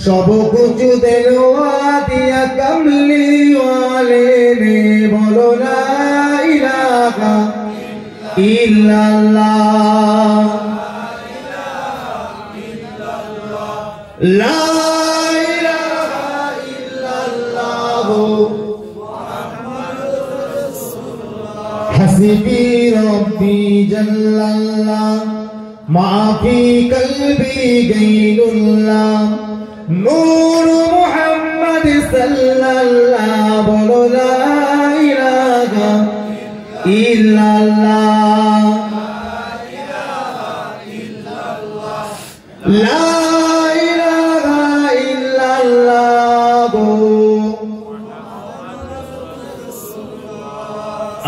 सब कुछ दिलवा दिया कमली वाले ने बोलो ला इलाहा इल्लल्लाह ला इलाहा इल्लल्लाह हस्बी रब्बी जल्लल्लाह माफी कल्बी गैरुल्लाह नूर मुहम्मद सल्लल्लाह बोलो ला इलाहा इल्लल्लाह ला इलाहा इल्लल्लाह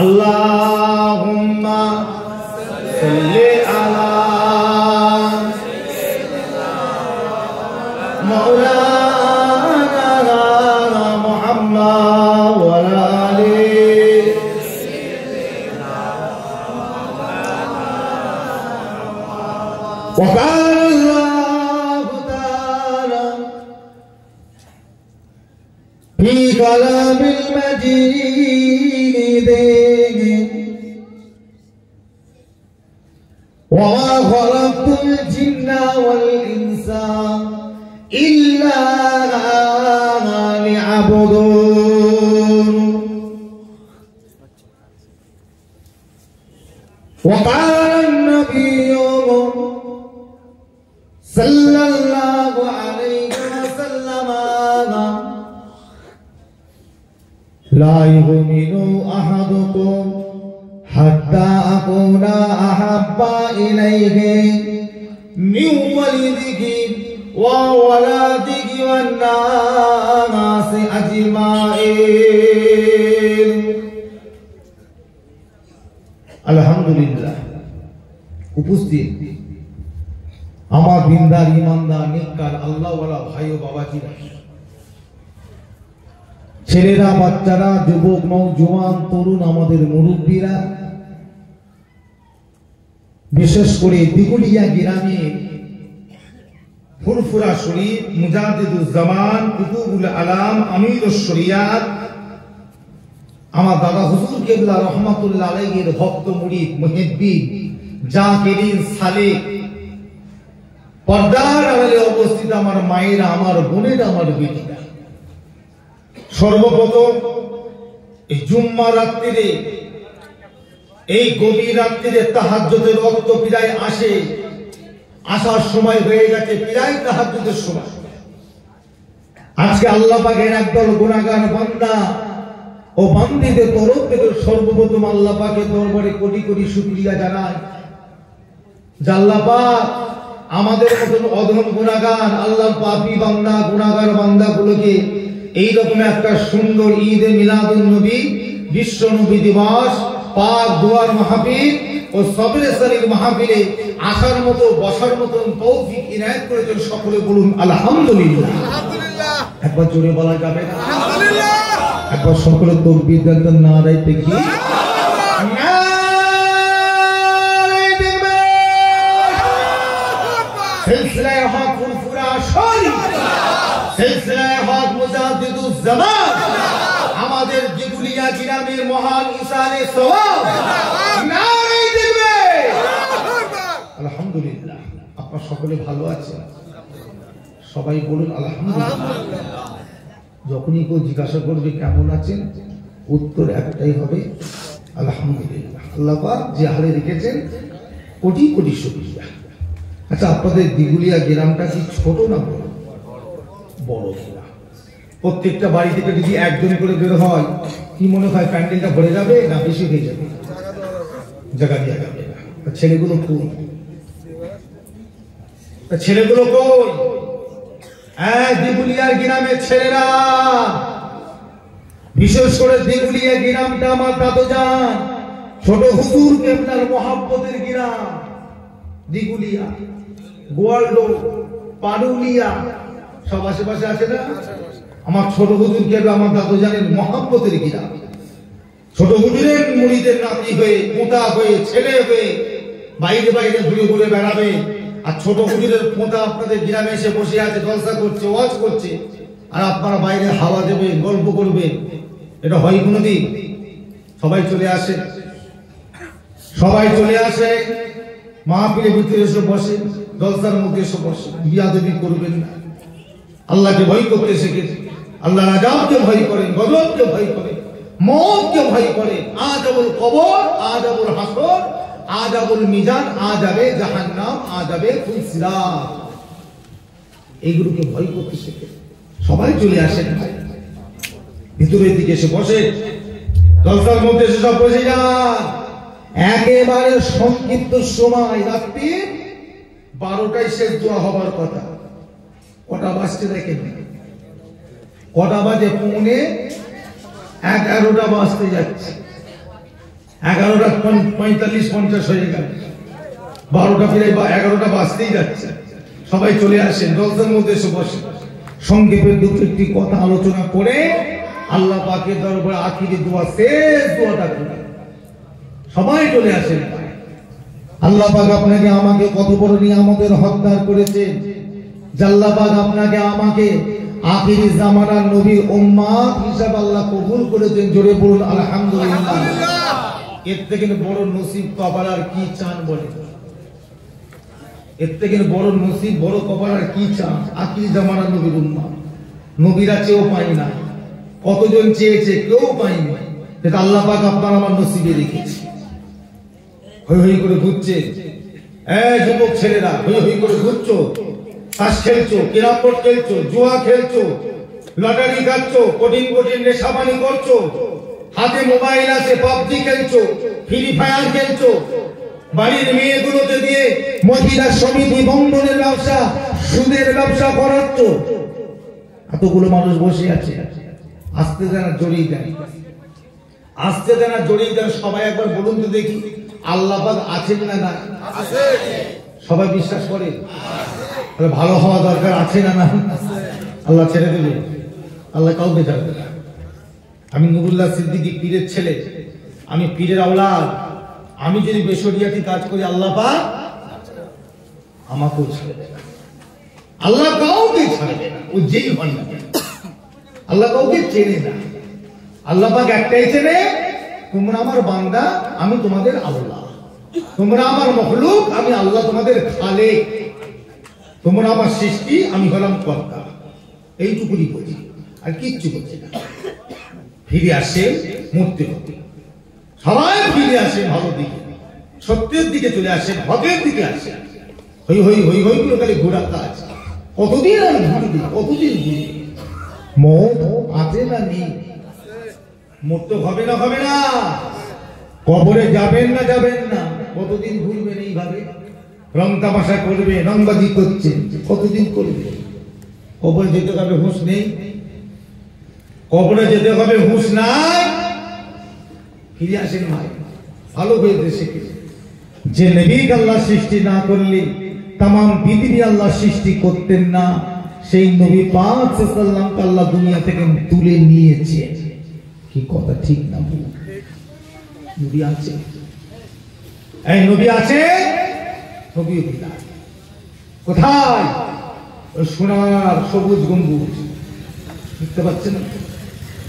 अल्लाहुम्मा सल्ली अला मौलाना मुहम्मद व आलिहि वक़ाल अल्लाहु तआला फी कलामिल मजीद वमा खलक़तुल जिन्ना वल इंसा इल्ला लियअबुदून वक़ाल अन्नबिय्यु सल्लल्लाहु अलैहि वसल्लम ला युमिनु अहदुकुम हत्ता अकूना अहब्बा इलैहि मिन वलिदिही व वलादिही वन नासि अजमाइन। अल्हम्दुलिल्लाह उपस्थित আমার দিনদার ইমানদার নেককার আল্লাহওয়ালা ভাই ও বাবাজিরা, ছেলেরা, বাচ্চারা, যুবক, নওজোয়ান, তরুণ, আমাদের মুরব্বীরা, বিশেষ করে দিগুলিয়া গ্রামে ফুরফুরা শরীফ মুজাদ্দিদুজ্জামান কুতুবুল আলাম আমিরুশ শরিয়াত আমার দাদা হুজুর কেবলা রহমাতুল্লাহ আলাইহির ভক্ত মুরিদ মুহিব্বিন জাকিরিন সালেহ পর্দার আড়ালে অবস্থিত আমার মায়েরা, আমার বোনেরা, আমার বেটিরা, সর্বপ্রথম এই জুম্মা রাত্রিরে, এই গভীর রাত্রিরে তাহাজ্জুদের ওয়াক্ত প্রায় আসার সময় হয়ে গেছে, প্রায় তাহাজ্জুদের সময়। আজকে আল্লাহ পাকের একদল গুনাহগার বান্দা ও বান্দীদের তরফ থেকে সর্বপ্রথম আল্লাহ পাকের দরবারে কোটি কোটি শুকরিয়া জানাই যে আল্লাহ পাক আমাদের মতন অধম গুনাহগার, আল্লাহর পাপী বান্দা, গুনাহগার বান্দাগুলোকে এইরকম একটা সুন্দর ঈদে মিলাদুন নবী, বিশ্ব নবী দিবস, পাক দুয়ার মাহফিল ও সবরে সারির মাহফিলে আসার মতো, বসার মতো তৌফিক ইনায়েত করেছেন। সকলে বলুন আলহামদুলিল্লাহ। আলহামদুলিল্লাহ। একবার জোরে বলা যাবে না? আলহামদুলিল্লাহ। একবার সকলে তাকবীর দেন, নারায়ে তাকবীর। सिलसिला हक फुरफुरा शरीफ, सिलसिला हक मुजाद्दिदुज्जामान, আমাদের দিগুলিয়া গ্রামের মহান ইসানে সওয়াব, নারে তাকবীর। আলহামদুলিল্লাহ। আপনারা সকলে ভালো আছেন? সবাই বলুন আলহামদুলিল্লাহ। যখনই কেউ জিজ্ঞাসা করবে কেমন আছেন, উত্তর একটাই হবে আলহামদুলিল্লাহ। আল্লাহ পাক যে হালে রেখেছেন কোটি কোটি শুকরিয়া। আচ্ছা, আপনাদের দিগুলিয়া গ্রামটা কি ছোট না বড়? বড় গ্রাম। প্রত্যেকটা বাড়ি থেকে যদি একজন করে বের হয়, কি মনে হয় প্যান্ডেলটা ভরে যাবে না বেশি হয়ে যাবে? জায়গা দেওয়া যাবে না। ছেলেগুলো কই? ছেলেগুলো কই? হ্যাঁ, দিগুলিয়ার গ্রামের ছেলেরা, বিশেষ করে দিগুলিয়া গ্রামটা আমার দাদুজান ছোট হুজুর কেবলার মহব্বতের গ্রাম। দিগুলিয়া, গোয়ালডো, পারুলিয়া সব আশেপাশে আছে না? আমার ছোট হুজুর কেবলা আমার দাদুজানের মহব্বতের গ্রাম। ছোট হুজুরের মুরিদের নাতি হয়ে, মোটা হয়ে, ছেলে হয়ে বাইরে বাইরে ঘুরে ঘুরে বেড়াবে, আর ছোট হুজুরের পোঁতা আপনাদের গ্রামে এসে বসে আছে, জলসা করছে, ওয়াজ করছে, আর আপনারা বাইরে হাওয়া দেবে, গল্প করবে, এটা হয় কোনোদিন? সবাই চলে আসে, সবাই চলে আসে, মাহফিলের ভিতরে এসে বসে, জলসার মধ্যে এসে বসে। বিয়াদবি করবেন না, আল্লাহকে ভয় করতে শিখেছে, আল্লাহর আযাবকে ভয় করেন, গজবকে ভয় করেন, মওতকে ভয় করেন, আযাবুল কবর, আযাবুল হাসর, আযাবুল মিজান, আযাবে জাহান্নাম, আযাবে ফুলসিরাত, এইগুলোকে ভয় করতে শিখে সবাই চলে আসেন, ভিতরের দিকে এসে বসে, জলসার মধ্যে এসে সব বসে যান। একেবারে সংক্ষিপ্ত সময়, রাত্রি 12টায় শেষ দোয়া হবার কথা। কটা বাজতে দেখেন, কটা বাজে? 11:45 বাজতে যাচ্ছে, 11:45-50 হয়ে গেল, 12টা ফিরে 11টা বাজতেই যাচ্ছে। সবাই চলে আসেন, জলসার মধ্যে এসে বসে, সংক্ষেপে দুটো একটি কথা আলোচনা করে আল্লাহ পাকের দরবারে আখিরি দোয়া, শেষ দোয়াটা করে সবাই চলে আসেন। আল্লাহ পাক আপনাকে আমাকে কত বড় নিয়ামতের হকদার করেছেন, আল্লাহ পাক আপনাকে আমাকে আখিরি জামানার নবীর উম্মত হিসাবে আল্লাহ কবুল করেছেন। জোরে বলুন আলহামদুলিল্লাহ। এর থেকে বড় নসিব কপাল আর কি চান বলে? এর থেকে বড় নসিব, বড় কপাল আর কি চান? আখিরি জামানার নবীর উম্মত। নবীরা চেয়েও পাই না, কতজন চেয়েছে, কেউ পাইনি, সেটা আল্লাহ পাক আপনার আমার নসিবে রেখেছে। হই হই করে ঘুরছে, যুবক ছেলেরা হই হই করে ঘুরছো, তাস খেলছো, ক্যারাম বোর্ড খেলছো, জুয়া খেলছো, লটারি খাচ্ছো, কঠিন কঠিন নেশাপানি করছো, হাতে মোবাইল আছে, পাবজি খেলছো, ফ্রি ফায়ার খেলছো, বাড়ির মেয়েগুলোকে দিয়ে মহিলা সমিতি বন্ধনের ব্যবসা, সুদের ব্যবসা করাচ্ছ। এতগুলো মানুষ বসে আছে, আসতে দেন জড়িয়ে দেন, আসতে দেন জড়িয়ে দেন। সবাই একবার বলুন তো দেখি, আল্লাহ পাক আছেন না না? সবাই বিশ্বাস করে? ভালো হওয়া দরকার, আছে না না? আল্লাহ ছেড়ে দেবে? আল্লাহ কাউকে ছাড়বে না। আমি নুরুল্লাহ সিদ্দিকী পীরের ছেলে, আমি পীরের আওলাদ, আমি যদি বেশরিয়াতি কাজ করি আল্লাহ পাক আমাকেও ছাড়বে না, আল্লাহ কাউকে ছাড়বে না, ও যেই হন না। আল্লাহ কাউকে চেনে না, আল্লাহ পাক একটাই চেনে, তোমরা আমার বান্দা, আমি তোমাদের আল্লাহ, তোমরা আমার মখলুক, আমি আল্লাহ তোমাদের খালেক, তোমরা আমার সৃষ্টি, আমি হলাম কর্তা। এইটুকুনি বলি, আর কিচ্ছু বলছি না। ফিরে আসে, মরতে হবে, সবাই ফিরে আসে ভালো দিকে, সত্যের দিকে চলে আসে, হকের দিকে আসে। হই হই হই হই গুলো খালি ঘোরা কাজ। কতদিন আর ঘুরবি, কতদিন ঘুরবি? মত আছে না নেই? মরতে হবে না, হবে না? কবরে যাবেন না, যাবেন না? কতদিন ঘুরবেন এইভাবে? রং তামাশা করবে, রংবাজি করছে, কতদিন করবে? কবরে যেতে হবে, হুঁশ নেই? কবরে যেতে হবে, হুঁশ নাই? ফিরে আসেন ভাই, ভালো হয়েছে শিখেছে যে নবীকে আল্লাহ সৃষ্টি না করলে তাম পৃথিবী আল্লাহ সৃষ্টি করতেন না। সেই নবী পাক সাল্লাল্লাহু আলাইহি আল্লাহ দুনিয়া থেকে তুলে নিয়েছে। কি কথা ঠিক না? নবী আছে, এই নবী আছে, নবী কোথায়? ওই সোনার সবুজ গম্বুজ দেখতে পাচ্ছেন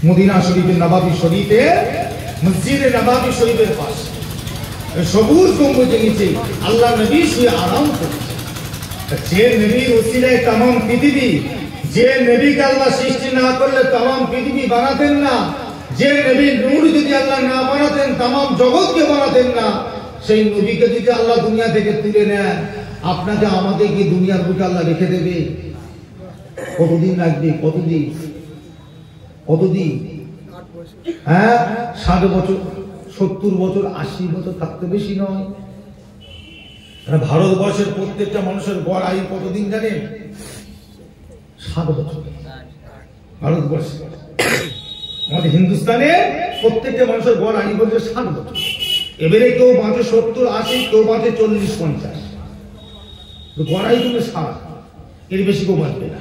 মদিনা শরীফের নবাবী শরীফে, মসজিদে নবাবী শরীফের পাশে সবুজ গম্বুজের নিচে আল্লাহ নবী শুয়ে আরাম করছে। যে নবীর ওসিলায় তামাম পৃথিবী, যে নবীকে আল্লাহ সৃষ্টি না করলে তামাম পৃথিবী বানাতেন না, যে নবীর নূর যদি আল্লাহ না বানাতেন তামাম জগৎকে বানাতেন না, সেই নবীকে যদি আল্লাহ দুনিয়া থেকে তুলে নেন, আপনাকে আমাকে কি দুনিয়ার বুকে আল্লাহ রেখে দেবে? কতদিন লাগবে? কতদিন? কতদিন? 60 বছর, 70 বছর, 80 বছর, থাকতে বেশি নয়। ভারতবর্ষের প্রত্যেকটা মানুষের গড় আয়ু কতদিন জানেন? 60 বছর। ভারতবর্ষে, আমাদের হিন্দুস্তানে প্রত্যেকটা মানুষের গড় আয়ু বলছে 60 বছর। এবারে কেউ বাঁচে 70, 80, কেউ বাঁচে 40, 50। গড় আয়ু কিন্তু 60, এর বেশি কেউ বাঁচবে না।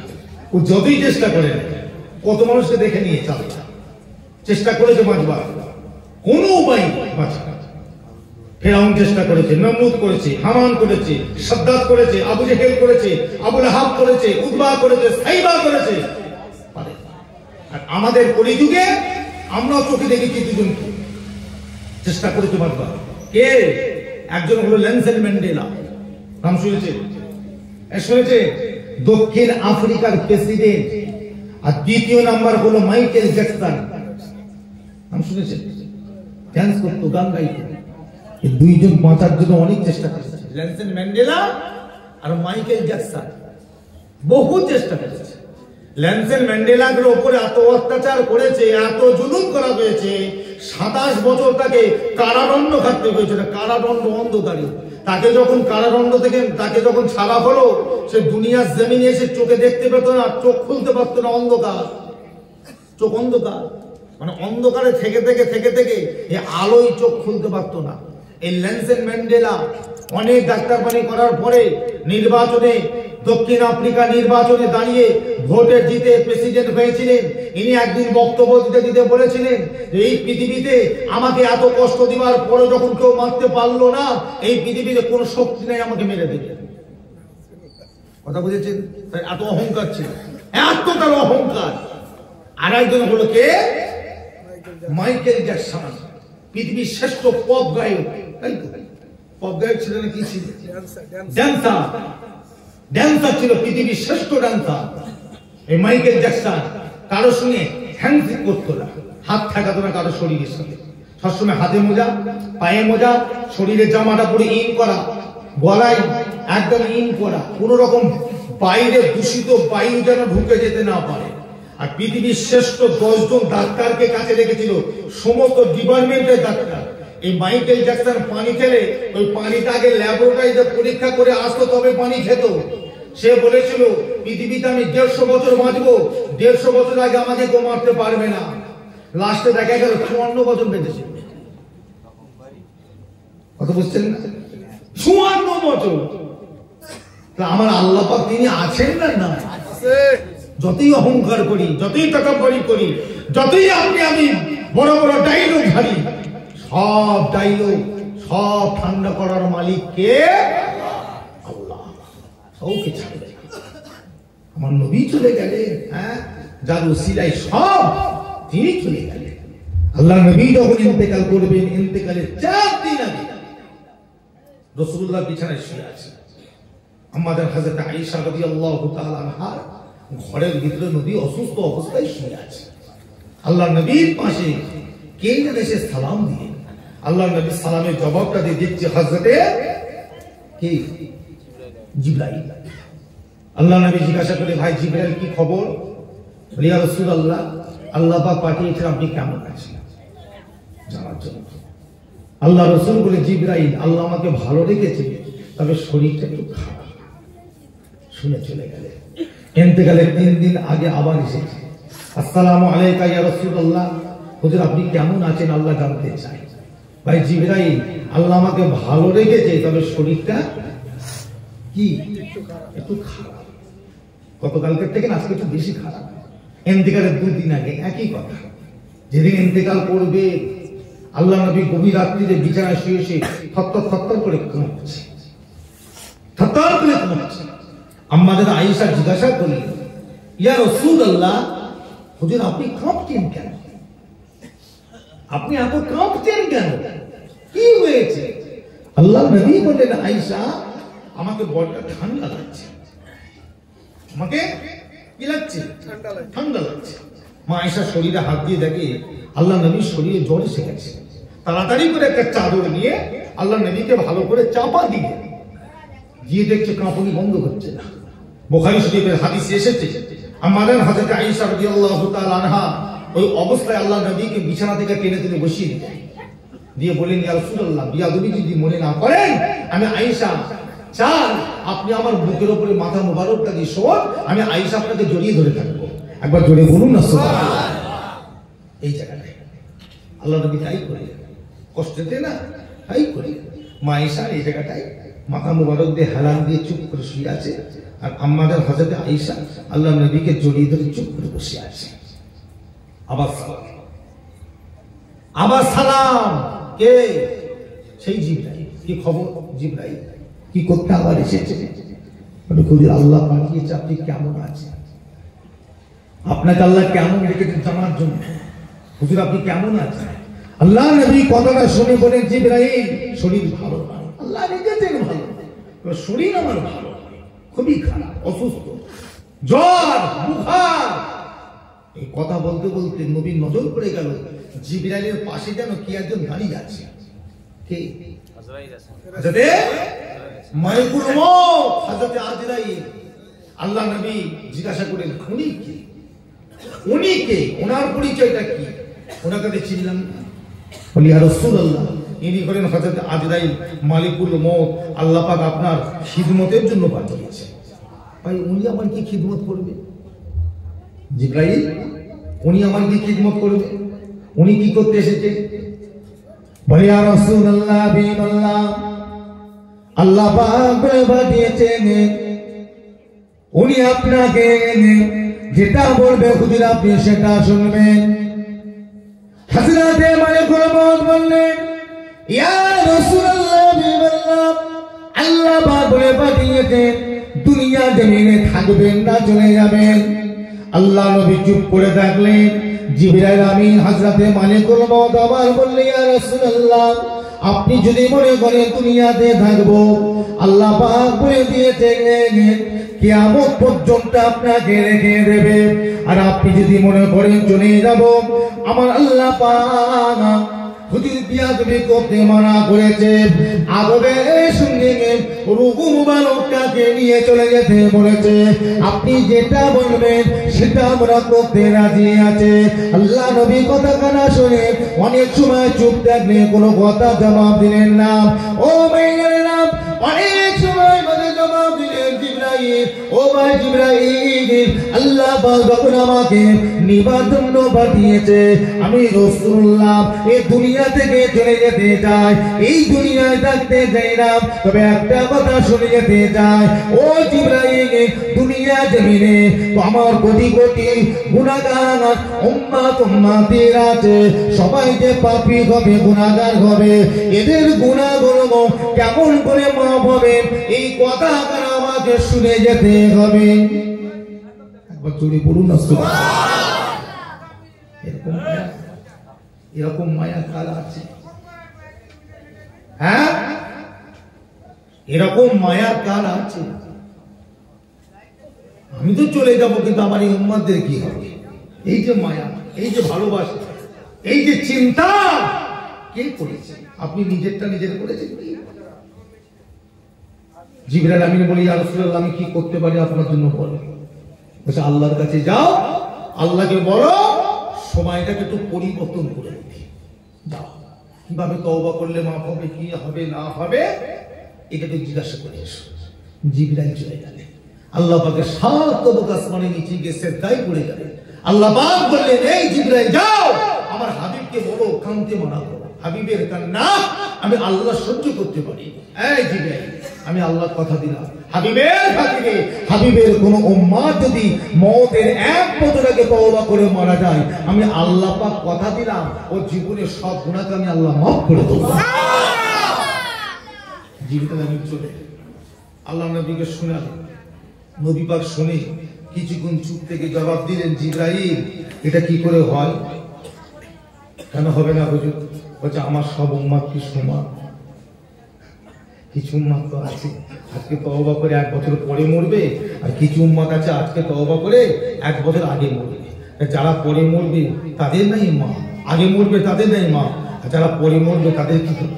ও যতই চেষ্টা করে, কত মানুষকে দেখে নিয়ে চালছে, চেষ্টা করেছে বাঁচবার, কোনো উপায় বাঁচা। ফেরাউন চেষ্টা করেছে, নমরুদ করেছে, হামান করেছে, সাদ্দাত করেছে, আবু জেহেল করেছে, আবু লাহাব করেছে, উতবা করেছে, সাইবা করেছে, পারে। আর আমাদের কলিযুগে আমরাও চোখে দেখেছি দুজনকে চেষ্টা করেছে বারবার। কে? একজন হলো নেলসন ম্যান্ডেলা, নাম শুনেছে? শুনেছে? দক্ষিণ আফ্রিকার প্রেসিডেন্ট। আর দ্বিতীয় নাম্বার হলো মাইকেল জ্যাকসন, নাম শুনেছেন? ডান্স করতো, গান গাইতো। এই দুইজন বাঁচার জন্য অনেক চেষ্টা করেছে, নেলসন ম্যান্ডেলা আর মাইকেল জ্যাকসন, বহু চেষ্টা করেছে। নেলসন ম্যান্ডেলার উপরে এত অত্যাচার করেছে, এত জুলুম করা হয়েছে, 27 বছর তাকে কারাদণ্ড খাটতে হয়েছিল, কারাদণ্ড অন্ধকারে। তাকে যখন কারাদণ্ড থেকে তাকে যখন ছাড়া হলো, সে দুনিয়ার জমিনে এসে চোখে দেখতে পেত না, চোখ খুলতে পারতো না, অন্ধকার, চোখ অন্ধকার, মানে অন্ধকারে থেকে থেকে থেকে থেকে এই আলোয় চোখ খুলতে পারতো না। এই নেলসন ম্যান্ডেলা অনেক ডাক্তারবানি করার পরে নির্বাচনে, দক্ষিণ আফ্রিকা নির্বাচনে দাঁড়িয়ে ভোটে জিতে প্রেসিডেন্ট হয়েছিলেন। ইনি একদিন বক্তব্য দিতে দিতে বলেছিলেন, এই পৃথিবীতে আমাকে এত কষ্ট দিবার পরে যখন কেউ মারতে পারলো না, এই পৃথিবীতে কোনো শক্তি নেই আমাকে মেরে দেবে। কথা বুঝেছেন? এত অহংকার ছিল, এত তার অহংকার। আর একজন হলো কে? মাইকেল জ্যাকসন, পৃথিবীর শ্রেষ্ঠ পপ গায়ক। পপ গায়ক ছিল না, কি ছিল? ড্যান্সার, ড্যান্সার ছিল, পৃথিবীর শ্রেষ্ঠ ড্যান্সার। এই মাইকেল জ্যাকসন কারো সঙ্গে হ্যান্ডশেক করতো না, হাত ঠেকাতো না কারো শরীরের সাথে, সবসময় হাতে মোজা, পায়ে মোজা, শরীরের জামাটা পুরো ইন করা, গলায় একদম ইন করা, কোন রকম বাইরে দূষিত বায়ু যেন ঢুকে যেতে না পারে। আর পৃথিবীর শ্রেষ্ঠ 10 জন ডাক্তারকে কাছে রেখেছিল, সমস্ত ডিপার্টমেন্টের ডাক্তার। এই মাইকেল জ্যাকসন পানি খেলে ওই পানিটা আগে ল্যাবরেটরিতে পরীক্ষা করে আসতো, তবে পানি খেত। সে বলেছিল, পৃথিবীতে আমি 150 বছর বাঁচবো, 150 বছর আগে আমাকে কেউ মারতে পারবে না। লাস্টে দেখা গেল 54 বছর বেঁচেছে। কথা বুঝছেন না? 54 বছর। তা আমার আল্লাহ পাক তিনি আছেন না? না। যতই অহংকার করি, যতই টাকাবাড়ি করি, যতই আমি বড় বড় ডায়লগ ঝাড়ি, সব ডায়লগ সব ঠান্ডা করার মালিক কে? আল্লাহ। সবকে ছাড়বে। আমার নবী চলে গেলেন, হ্যাঁ, যার ওসিলায় সব, তিনি চলে গেলেন। আল্লাহ নবী যখন ইন্তেকাল করবেন, ইন্তেকালের 4 দিন আগে রাসূলুল্লাহ বিছানায় শুয়ে আছেন। আমাদের হযরত আয়েশা রাদিয়াল্লাহু তাআলা আনহা ঘরের ভিতরে নবী অসুস্থ অবস্থায় শুয়ে আছে। আল্লাহ নবীর পাশে কে যেন এসে সালাম দিয়ে, আল্লাহ নবী সালামের জবাবটা দিয়ে দিচ্ছে হযরতে কে? জিবরাইল। আল্লাহ নবী জিজ্ঞাসা করে, ভাই জিবরাইল কি খবর? বলি, ইয়া রাসূলুল্লাহ, আল্লাহ পাক পাঠিয়েছেন, আপনি কেমন আছেন জানার জন্য। আল্লাহ রাসূল বলে, জিবরাইল, আল্লাহ আমাকে ভালো রেখেছে, তবে শরীরটা একটু খারাপ। শুনে চলে গেলেন। ইন্তেকালের 3 দিন আগে আবার এসেছে, আসসালামু আলাইকা ইয়া রাসূলুল্লাহ, হুজুর আপনি কেমন আছেন আল্লাহ জানতে চাই। ভাই জিবরাইল, আল্লাহ আমাকে ভালো রেখেছে, তবে শরীরটা কি একটু খারাপ। গতকালকের থেকে আজকে একটু বেশি খারাপ। ইন্তেকালের 2 দিন আগে একই কথা। যেদিন ইন্তেকাল করবে, আল্লাহ নবী গভীর রাত্রিতে বিছানায় শুয়ে শুয়ে থরথর থরথর করে কাঁপছে, থরথর করে কাঁপছে। আমাদের আয়েশা জিজ্ঞাসা করলেন, ইয়া রাসূলুল্লাহ, হুজুর আপনি কাঁপছেন কেন? আপনি এত কাঁপছেন কেন? কি হয়েছে? আল্লাহ নবী বললেন, আয়েশা, আমাকে বড় ঠান্ডা লাগছে। আমাকে কি লাগছে? ঠান্ডা লাগছে। মা আয়েশা শরীরে হাত দিয়ে দেখে আল্লাহ নবীর শরীরে জ্বর এসে গেছে। তাড়াতাড়ি করে একটা চাদর নিয়ে আল্লাহ নবীকে ভালো করে চাপা দিয়ে গিয়ে দেখছে কাঁপুনি বন্ধ হচ্ছে না। বুখারী শরীফের হাদিসে এসেছে, আমাদের হযরত আয়েশা রাদিয়াল্লাহু তাআলা আনহা ওই অবস্থায় আল্লাহ নবীকে বিছানা থেকে টেনে তুলে বসিয়ে দিলেন, দিয়ে বলেন, ইয়া রাসূলুল্লাহ, বিয়াদবি যদি মনে না করেন, আমি আয়েশা চান আপনি আমার বুকের উপরে মাথা মোবারকটা দিয়ে শোন, আমি আয়েশা আপনাকে জড়িয়ে ধরে থাকবো। একবার জোরে বলুন না সুবহানাল্লাহ। এই জায়গাটায় আল্লাহ নবী তাই করে, কষ্টতে না তাই করে। মা আয়েশা এই জায়গাটায় মাথা মোবারক দিয়ে হেলান দিয়ে চুপ করে শুয়ে আছে, আর আমাদের হযরত আয়েশা আল্লাহ নবীকে জড়িয়ে ধরে চুপ করে বসে আছে। আবার সালাম। কে? সেই জিবরাইল। কি খবর জিবরাইল, কি করতে আবার এসেছে? হুজুর আল্লাহ পাঠিয়েছে, আপনি কেমন আছেন? আপনাকে আল্লাহ কেমন রেখেছেন জানার জন্য। হুজুর আপনি কেমন আছেন? আল্লাহ নবী কথাটা শুনে বলেন জিবরাইল শরীর ভালো না, আল্লাহ রেখেছেন ভালো, শরীর আমার ভালো, খুবই খারাপ, অসুস্থ, জ্বর, বুখার। এই কথা বলতে বলতে নবীর নজর পড়ে গেল জিবরাইলের পাশে যেন কি একজন দাঁড়িয়ে আছে। কে? হযরতে মালিকুল মউত, হযরতে আজরাইল। আল্লাহ নবী জিজ্ঞাসা করেন উনি কে? উনি কে? ওনার পরিচয়টা কি? ওনাকে চিনলাম না। বলি ইয়া রাসূলুল্লাহ, ইনি করেন হযরত আজরাইল, মালিকুল মউত। আল্লাহ পাক আপনার খিদমতের জন্য পাঠিয়েছে। ভাই উনি আমার কি খিদমত করবে? জিবরাইল উনি আমার কি খিদমত করবে? উনি কি করতে এসেছে? বলি ইয়া রাসূলুল্লাহ, বিল্লাহ আল্লাহ পাক বলে পাঠিয়েছেন উনি আপনাকে যেটা বলবে হুজুর আপনি সেটা শুনবেন। হযরতে মালিকুল মউত বললেন ইয়া রাসূলুল্লাহ, বিল্লাহ আল্লাহ পাক বলে পাঠিয়েছেন দুনিয়া জমিনে থাকবেন না, চলে যাবেন। আল্লাহ নবী চুপ করে থাকলেন। জিবরাইল আমিন হযরতে মালিকুল মউত আবার বললেন ইয়া রাসূলুল্লাহ, আপনি যদি মনে করেন দুনিয়াতে থাকবো, আল্লাহ পাক বলে দিয়েছেন কিয়ামত পর্যন্ত আপনাকে রেখে দেবে। আর আপনি যদি মনে করেন চলে যাব, আমার আল্লাহ পাক হুজুর বিয়াদবি করতে মানা করেছে। আদবের সঙ্গে রূহু মুবারকটাকে নিয়ে চলে যেতে বলেছে। আপনি যেটা বলবেন সেটা আমরা করতে রাজি আছে। আল্লাহ নবী কথা কানা শুনে অনেক সময় চুপ থাকলেন, কোনো কথা জবাব দিলেন না। ও মেয়েরা অনেক সময় বাদে জবাব দিলেন জিবরাইল, ও ভাই জিবরাইল আল্লাহ পাক যখন আমাকে নিবার জন্য পাঠিয়েছে, আমি রাসূলুল্লাহ এই দুনিয়া থেকে চলে যেতে চাই, এই দুনিয়ায় থাকতে চাই না, তবে একটা কথা শুনে যেতে চাই। ও জিবরাইল দুনিয়া জমিনে আমার কোটি কোটি গুনাহগার উম্মতের আছে, সবাই যে পাপী হবে, গুনাহগার হবে, এদের গুনাহগুলো কেমন করে মাফ হবে এই কথা আমাকে শুনে যেতে হবে। একবার জোরে বলুন না সুবহানাল্লাহ। এরকম মায়া কার আছে? হ্যাঁ, এরকম মায়া কার আছে? আমি তো চলে যাব, কিন্তু আমার এই উম্মতদের কি হবে? এই যে মায়া, এই যে ভালোবাসা, এই যে চিন্তা কে করেছে? আপনি নিজেরটা নিজের করেছেন কি? জিবরাইল আমিন বলি ইয়া রাসূলুল্লাহ, আমি কি করতে পারি আপনার জন্য? বলো। বলছে আল্লাহর কাছে যাও, আল্লাহকে বলো সময়টাকে একটু পরিবর্তন করে দিতে। যাও, কিভাবে তওবা করলে মাফ হবে, কি হবে না হবে এটা তো জিজ্ঞাসা করে এসো। জিবরাইল চলে গেলেন। আল্লাহ পাকের 7 আসমানে নিচে গিয়ে সিজদায় পড়ে গেলেন। আল্লাহ পাক বললেন এই জিবরাইল যাও, আমার হাবিবকে বলো কাঁদতে মানা করো। হাবিবের কান্না আমি আল্লাহ সহ্য করতে পারি। এই জিবরাইল আমি আল্লাহর কথা দিলাম, হাবিবের খাতিরে হাবিবের কোন উম্মত যদি মওতের 1 বছর আগে তওবা করে মারা যায়, আমি আল্লাহ পাক কথা দিলাম ও জীবনের সব গুনাহকে আমি আল্লাহ মাফ করে দেব। জীবিত আমি চলে আল্লাহ নবীকে শোনালেন। নবী পাক শুনে কিছুক্ষণ চুপ থেকে জবাব দিলেন জিবরাইল এটা কি করে হয়? কেন হবে না হুজুর? বলছে আমার সব উম্মত কি সমান? কিছু উম্মত তো আছে আজকে তওবা করে 1 বছর পরে মরবে, আর কিছু উম্মত আছে আজকে তওবা করে 1 বছর আগে মরবে। যারা পরে মরবে তাদের নাই মা, আগে মরবে তাদের নাই মা, আর যারা পরে মরবে তাদের কি হবে?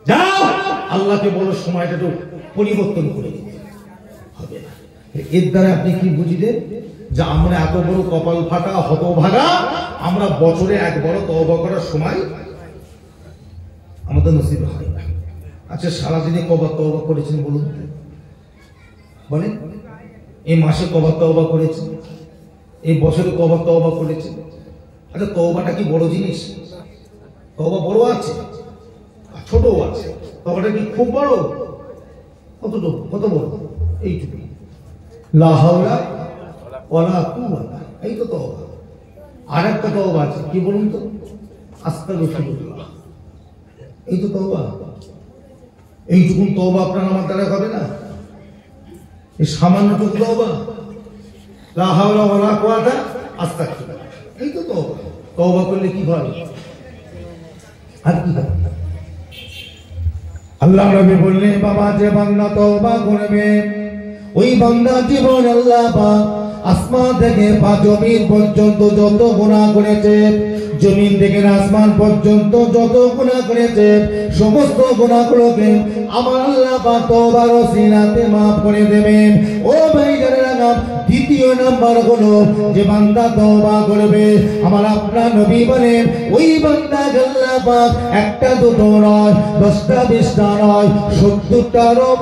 যাও আল্লাহকে বলো সময়টা একটু পরিবর্তন করে দিতে হবে না। এর দ্বারা আপনি কি বুঝলেন যে আমরা এত বড় কপাল ফাটা হতভাগা, আমরা বছরে 1 বড় তওবা করার সময় আমাদের নসিব হয় না। আচ্ছা সারাদিনে কবার তওবা করেছেন বলুন? বলেন এই মাসে কবার তওবা করেছেন? এই বছরে কবার তওবা করেছেন? আচ্ছা তওবাটা কি বড় জিনিস? তওবা বড় আছে আর ছোটও আছে। তওবাটা কি খুব বড়? কতটুকু? কত বড়? এইটুকু। লা হাওলা ওয়ালা কুওয়াতা, এই তো তওবা। আরেকটা তওবা আছে কি বলুন তো? আস্তাগফিরুল্লাহ, এই তো তওবা। এইটুকুন তওবা আপনার আমার দ্বারা হবে না? এই সামান্যটুকু তওবা, লা হাওলা ওয়ালা কুওয়াতা আস্তাগফিরুল্লাহ, এই তো তওবা। তওবা করলে কি হয়? আর কি হয়? আল্লাহ নবী বললেন, বাবা যে বান্দা তওবা করবে ওই বান্দা জীবন আল্লাহ পাক আসমান থেকে পা জমিন পর্যন্ত যত গুনাহ করেছে, জমিন থেকে আসমান পর্যন্ত যত গুনাহ করেছে, সমস্ত গুনাহগুলোকে আমার আল্লাহ পাক তওবার ওসিলাতে maaf করে দেবেন। ও ভাইজানেরা, দ্বিতীয় নাম্বার হলো যে বান্দা তওবা করবে, আমার আপনার নবী বলেন ওই বান্দা আল্লাহ পাক একটা দুটো নয়, 10টা 20টা নয়, 70টা রোগ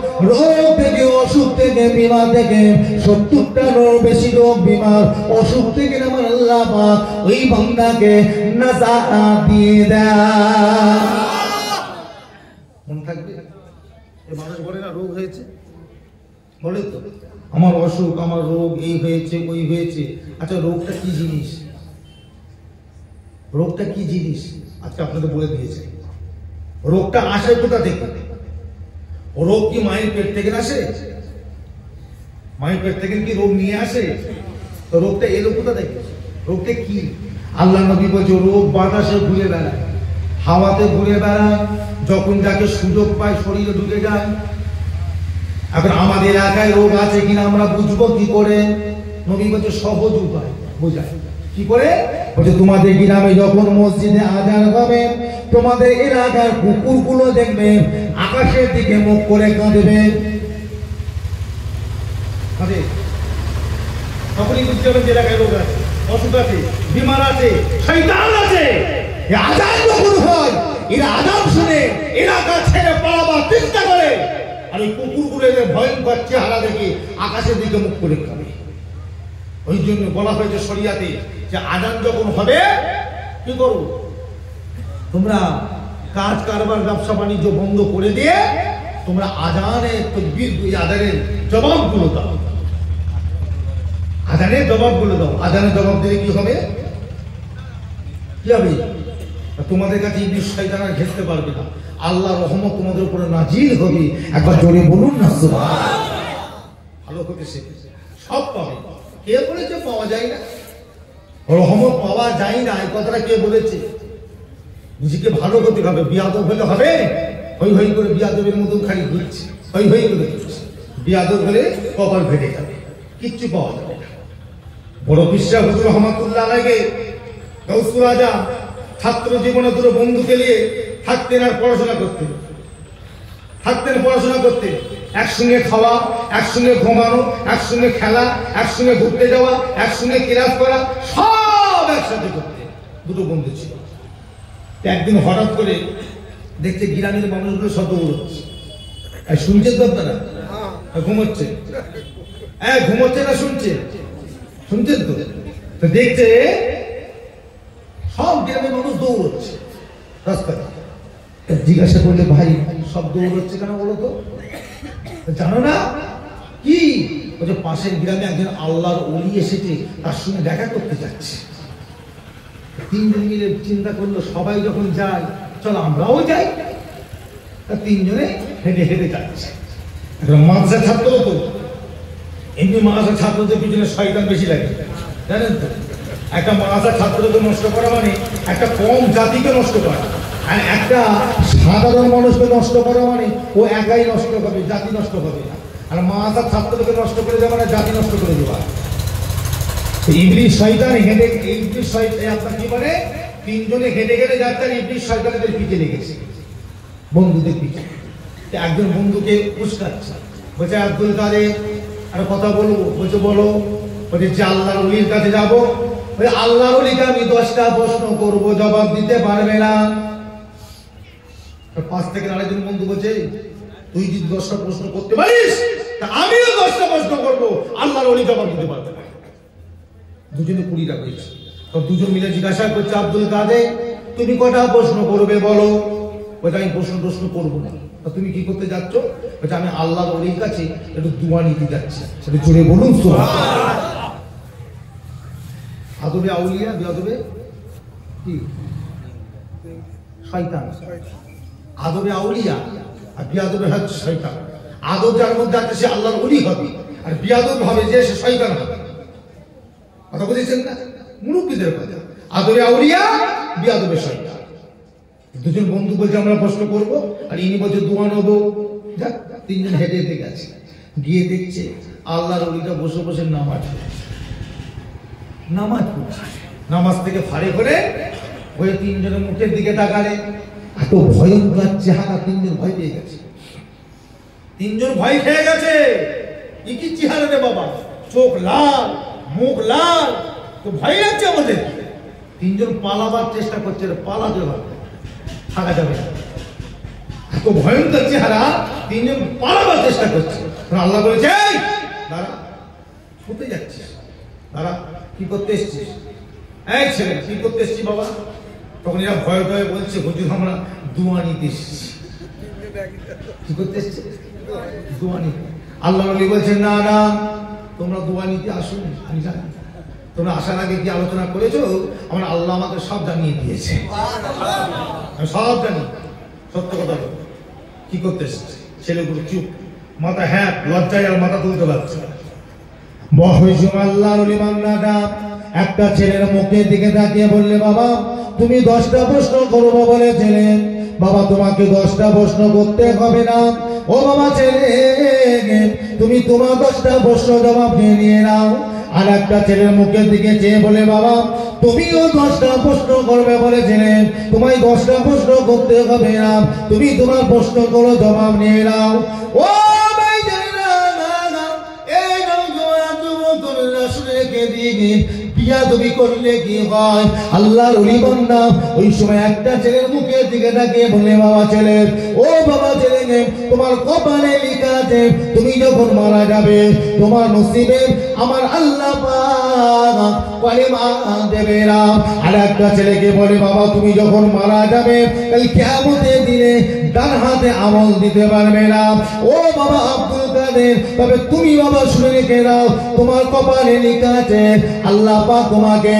থেকে, অসুখ থেকে, বিমার থেকে, 70টা বেশি রোগ বিমার অসুখ থেকে আমার আল্লাহ পাক ওই বান্দাকে নাজাত দিয়ে দেয়। মন থাকবে? এই মানুষ বলে না রোগ হয়েছে, বলে তো আমার অসুখ, আমার রোগ, এই হয়েছে ওই হয়েছে। আচ্ছা রোগটা কি জিনিস? রোগটা কি জিনিস আজকে আপনাদের বলে দিয়েছে। রোগটা আসে কোথা থেকে? রোগ কি মায়ের পেট থেকে আসে? মায়ের পেট থেকে কি রোগ নিয়ে আসে? তো রোগটা এলো কোথা থেকে? রোগটা কি? আল্লাহ নবী বলছে রোগ বাতাসে ঘুরে বেড়ায়, হাওয়াতে ঘুরে বেড়ায়, যখন যাকে সুযোগ পায় শরীরে ঢুকে যায়। এখন আমাদের এলাকায় রোগ আছে কিনা আমরা বুঝবো কি করে? নবী বলছে সহজ উপায় বোঝায়। কি করে? বলছে তোমাদের গ্রামে যখন মসজিদে আজান হবে, তোমাদের এলাকার কুকুরগুলো দেখবে আকাশের দিকে মুখ করে কাঁদবে। তখনই বুঝতে হবে যে এলাকায় রোগ আছে, অসুখ আছে, বিমার আছে, শয়তান আছে। আজান যখন হয় এরা আজান শুনে এলাকা ছেড়ে পালাবার চিন্তা করে, আর এই কুকুরগুলো ভয়ঙ্কর চেহারা দেখে আকাশের দিকে মুখ করে খাবে। ওই জন্য বলা হয়েছে শরিয়াতে যে আজান যখন হবে কি করো তোমরা? কাজ কারবার ব্যবসা বাণিজ্য বন্ধ করে দিয়ে তোমরা আজানের তাকবীর, আজানের জবাবগুলো দাও। আজানের জবাবগুলো দাও। আজানের জবাব দিলে কি হবে? কি হবে? তোমাদের কাছে ইবলিস শয়তান আর ঘেঁষতে পারবে না। আল্লাহর রহমত তোমাদের উপরে নাজিল হবে। একবার জোরে বলুন না সুবহানাল্লাহ। ভালো করে শিখেছে, সব পাবে। কে বলেছে পাওয়া যায় না? রহমত পাওয়া যায় না, এই কথাটা কে বলেছে? নিজেকে ভালো করতে হবে। বিয়াদব হলে হবে? হই হই করে বিয়াদবের মতো খালি ঘুরছে, হই হই করে ঘুরছে। বিয়াদব হলে কপাল ফেটে যাবে, কিচ্ছু পাওয়া যাবে না। বড় পিসা হুজুর রহমাতুল্লাহ আলাইহি গাউসুল আজম ছাত্র জীবনে দুটো বন্ধুকে নিয়ে থাকতেন আর পড়াশোনা করতেন। পড়াশোনা করতে একসঙ্গে খাওয়া, একসঙ্গে ঘুমানো, একসঙ্গে খেলা, একসঙ্গে ঘুরতে যাওয়া, একসঙ্গে ক্লাস করা, সব একসাথে করতে। দুটো বন্ধু ছিল। একদিন হঠাৎ করে দেখছে গ্রামের মানুষগুলো শত উড়ছে। শুনছেন তো আপনারা? ঘুমোচ্ছে, ঘুমোচ্ছে না শুনছে? শুনছেন তো? দেখছে সব গ্রামের মানুষ দৌড়চ্ছে রাস্তায়। জিজ্ঞাসা করলে ভাই সব দৌড়চ্ছে কেন বলো তো? জানো না কি? পাশের গ্রামে একজন আল্লাহর ওলি এসেছে, তার সঙ্গে দেখা করতে যাচ্ছে। তিনজন মিলে চিন্তা করলো সবাই যখন যায় চলো আমরাও যাই। তিনজনে হেঁটে হেঁটে যাচ্ছে। মাদ্রাসা ছাত্র তো, এমনি মাদ্রাসা ছাত্রদের পিছনে শয়তান বেশি লাগে জানেন তো। একটা মাদ্রাসা ছাত্রকে নষ্ট করা মানে একটা কম জাতিকে নষ্ট করা, আর একটা সাধারণ মানুষকে নষ্ট করা মানে ও একাই নষ্ট হবে, জাতি নষ্ট হবে না। আর মাদ্রাসা ছাত্রকে নষ্ট করে দেওয়া মানে জাতি নষ্ট করে দেওয়া। ইবলিস শয়তান হেঁটে, ইবলিস শয়তান আপনার কি মানে তিনজনে হেঁটে হেঁটে যাচ্ছে আর ইবলিস শয়তানদের পিছে লেগেছে, বন্ধুদের পিছে। একজন বন্ধুকে উস্কাচ্ছে, বলছে আব্দুল কাদের আর কথা বলবো। বলছে বলো। বলছে যে আল্লাহর ওলির কাছে যাবো। ওই আল্লাহর ওলিকে আমি 10টা প্রশ্ন করবো, জবাব দিতে পারবে না। পাশ থেকে আরেকজন বন্ধু বলছে তুই যদি 10টা প্রশ্ন করতে পারিস তা আমিও 10টা প্রশ্ন করবো, আল্লাহর ওলি জবাব দিতে পারবে না। দুজনে 20টা হয়েছে। তো দুজন মিলে জিজ্ঞাসা করছে আব্দুল কাদের তুমি কটা প্রশ্ন করবে বলো। বলছে আমি প্রশ্ন করবো না। তুমি কি করতে যাচ্ছ? বলছে আমি আল্লাহর ওলির কাছে একটু দুয়া নিতে যাচ্ছি। সেটা জোরে বলুন সুবহানাল্লাহ। আদবে আউলিয়া, বিয়াদবে কি শয়তান। আদবে আউলিয়া আর বিয়াদবের হচ্ছে শয়তান। আদব যার মধ্যে আছে সে আল্লাহর ওলি হবে, আর বিয়াদব হবে যে সে শয়তান হবে। কথা বুঝেছেন না? মুরব্বীদের কথা। আদরে আউলিয়া, বিয়াদবে শয়তান। দুজন বন্ধু বলছে আমরা প্রশ্ন করব, আর ইনি বলছে দোয়া নেবো। যাক, তিনজন হেঁটে হেঁটে গেছে, গিয়ে দেখছে আল্লাহর ওলিটা বসে বসে নামাজ পড়ছে। নামাজ থেকে ফাড়ে করে ওই তিনজনের মুখের দিকে তাকালে এত ভয়ঙ্কর চেহারা, তিনজন ভয় পেয়ে গেছে। তিনজন ভয় খেয়ে গেছে। কি চেহারা রে বাবা, চোখ লাল, মুখ লাল, তো ভয় লাগছে আমাদের। তিনজন পালাবার চেষ্টা করছে, পালাতে পারবে, থাকা যাবে না, এত ভয়ঙ্কর চেহারা। তিনজন পালাবার চেষ্টা করছে। আল্লাহ বলেছে দাঁড়া, শুতে যাচ্ছিস, দাঁড়া, কি করতে এসছিস? এই ছেলে, কি করতে এসছি বাবা? তখন এরা ভয় ভয়ে বলছে হুজুর আমরা দোয়া নিতে এসেছি। কি করতে এসছে? দোয়া নিতে। আল্লাহ নবী বলছেন না না, তোমরা দোয়া নিতে আসুন, আমি জানি তোমরা আসার আগে কি আলোচনা করেছো, আমার আল্লাহ আমাকে সব জানিয়ে দিয়েছে, আমি সব জানি। সত্য কথা বল, কি করতে এসছে? ছেলেগুলো চুপ, মাথা হ্যাঁ, লজ্জায় আর মাথা তুলতে পারছে না। একটা ছেলের মুখের দিকে তাকিয়ে বললে বাবা তুমি 10টা প্রশ্ন করবো বলেছিলেন, বাবা তোমাকে 10টা প্রশ্ন করতে হবে না। ও বাবা ছেলে, তুমি তোমার 10টা প্রশ্ন জবাব নিয়ে নাও। আর একটা ছেলের মুখের দিকে চেয়ে বলে বাবা তুমিও 10টা প্রশ্ন করবে বলেছিলেন, তোমায় 10টা প্রশ্ন করতে হবে না, তুমি তোমার প্রশ্ন করো, জবাব নিয়ে নাও। ও বিয়াদবি করলে কি হয়? আল্লাহর ওলি বান্দা ওই সময় একটা ছেলের মুখের দিকে তাকিয়ে বলে বাবা ছেলে, ও বাবা ছেলে, তোমার কপালে লেখা আছে তুমি যখন মারা যাবে তোমার নসিবে আমার আল্লাহ পাক কলেমা দেবে না। আর একটা ছেলেকে বলে বাবা তুমি যখন মারা যাবে কাল কিয়ামতের দিনে ডান হাতে আমল দিতে পারবে না। ও বাবা আব্দুল কাদের, তবে তুমি বাবা শুনে রেখে দাও তোমার কপালে লেখা আছে আল্লাহ পাক তোমাকে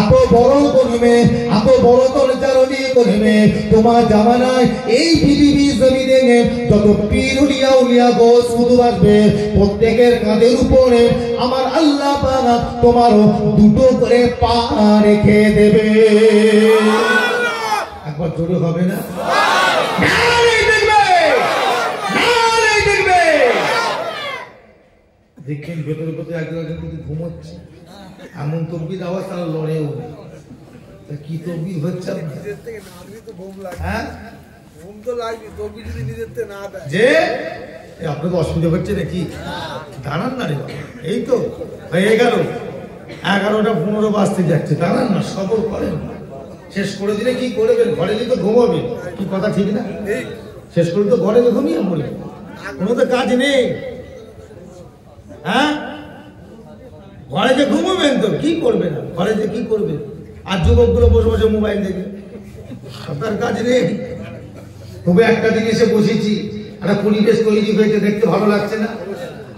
এত বড় করবে, এত বড় তরজারণী করবে, তোমার জামানায় এই পৃথিবী জমিনে যত পীর উলিয়া উলিয়া গোস শুধু আসবে প্রত্যেকের কাঁধের উপরে আমার আল্লাহ পাক তোমারও 2টো করে পা রেখে দেবে। একবার জোরে হবে না? দেখছেন ভেতরে ভেতরে একজন কিন্তু ঘুমোচ্ছে, এমন তকবির আওয়াজ তারা লড়েও। কি তকবির হচ্ছে হ্যাঁ, যে আপনাদের অসুবিধা হচ্ছে নাকি? দাঁড়ান না রে, এই তো হয়ে গেল 11টা 15 বাজতে যাচ্ছে, দাঁড়ান না, সবর করেন। শেষ করে দিলে কি করবেন? ঘরে গিয়ে তো ঘুমাবেন, কি কথা ঠিক না? শেষ করে তো ঘরে ঘুমিয়ে পড়বেন, কোনো তো কাজ নেই। হ্যাঁ, ঘরে যে ঘুমাবেন তো কি করবেন? ঘরে যে কি করবেন? আর যুবকগুলো বসে বসে মোবাইল দেখবে, আপনার কাজ নেই। তবে একটা জিনিসে বসেছি, একটা পরিবেশ তৈরি হয়েছে, দেখতে ভালো লাগছে না?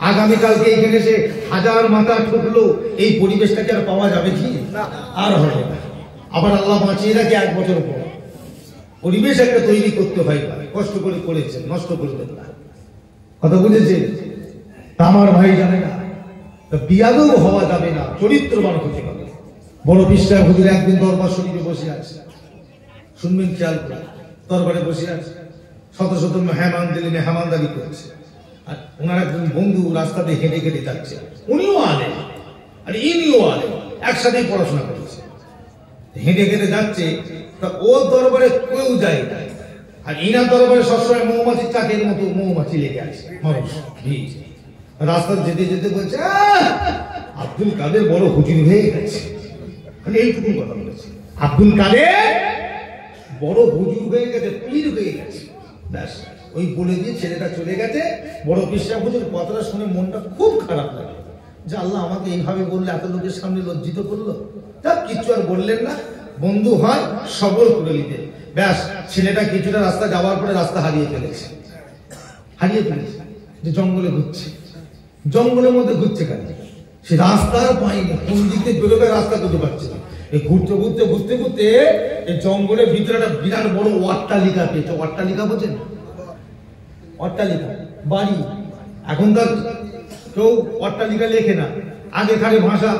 আগামীকালকে এখানে এসে 1000 মাথা ঠুকলো, এই পরিবেশটাকে আর পাওয়া যাবে কি? আর হবে না। আবার আল্লাহ বাঁচিয়ে রাখে 1 বছর পর। পরিবেশ একটা তৈরি করতে হয়, কষ্ট করে করেছেন, নষ্ট করবেন না। কথা বুঝেছেন? আমার ভাই জানে না, বিয়াদব হওয়া যাবে না, চরিত্রবান হতে হবে। বড় বিশ্বাস হুজুর একদিন দরবার শরীফে বসে আছে, শুনবেন খেয়াল করে, দরবারে বসে আছে, শত শত মেহমান দিলে মেহমানদারি করছে। আর ওনার একজন বন্ধু রাস্তা দিয়ে হেঁটে হেঁটে যাচ্ছে, উনিও আলেম আর ইনিও আলেম, একসাথেই পড়াশোনা করেছে। হেঁটে হেঁটে যাচ্ছে, তা ওর দরবারে কেউ যায় না, আর ইনার দরবারে সবসময় মৌমাছির চাকের মতো মৌমাছি লেগে আছে মানুষ ভিড়। রাস্তা যেতে যেতে বলছে আব্দুল কাদের বড় হুজুর হয়ে গেছে, এইটুকু কথা বলেছে, আব্দুল কাদের বড় হুজুর হয়ে গেছে, পীর হয়ে গেছে। ব্যাস, ওই বলে দিয়ে ছেলেটা চলে গেছে। বড় বিশ্বাস হুজুর কথাটা শুনে মনটা খুব খারাপ লাগে, যে আল্লাহ আমাকে এইভাবে বললে, এত লোকের সামনে লজ্জিত করলো। তা কিচ্ছু আর বললেন না, বন্ধু হয় সবর করে নিতে। ব্যাস, ছেলেটা কিছুটা রাস্তা যাওয়ার পরে রাস্তা হারিয়ে ফেলেছে, যে জঙ্গলে ঘুরছে, জঙ্গলের মধ্যে ঘুরছে কেন? সে রাস্তার পায়নি, কোন দিকে বেরোবে রাস্তা খুঁজে পাচ্ছে না। এই ঘুরতে ঘুরতে ঘুরতে ঘুরতে এই জঙ্গলের ভিতরে একটা বিরাট বড় অট্টালিকা পেয়েছে। অট্টালিকা বোঝেন? অট্টালিকা, বাড়ি। এখন তো কেউ অট্টালিকা লেখে না, আগেকার ভাষা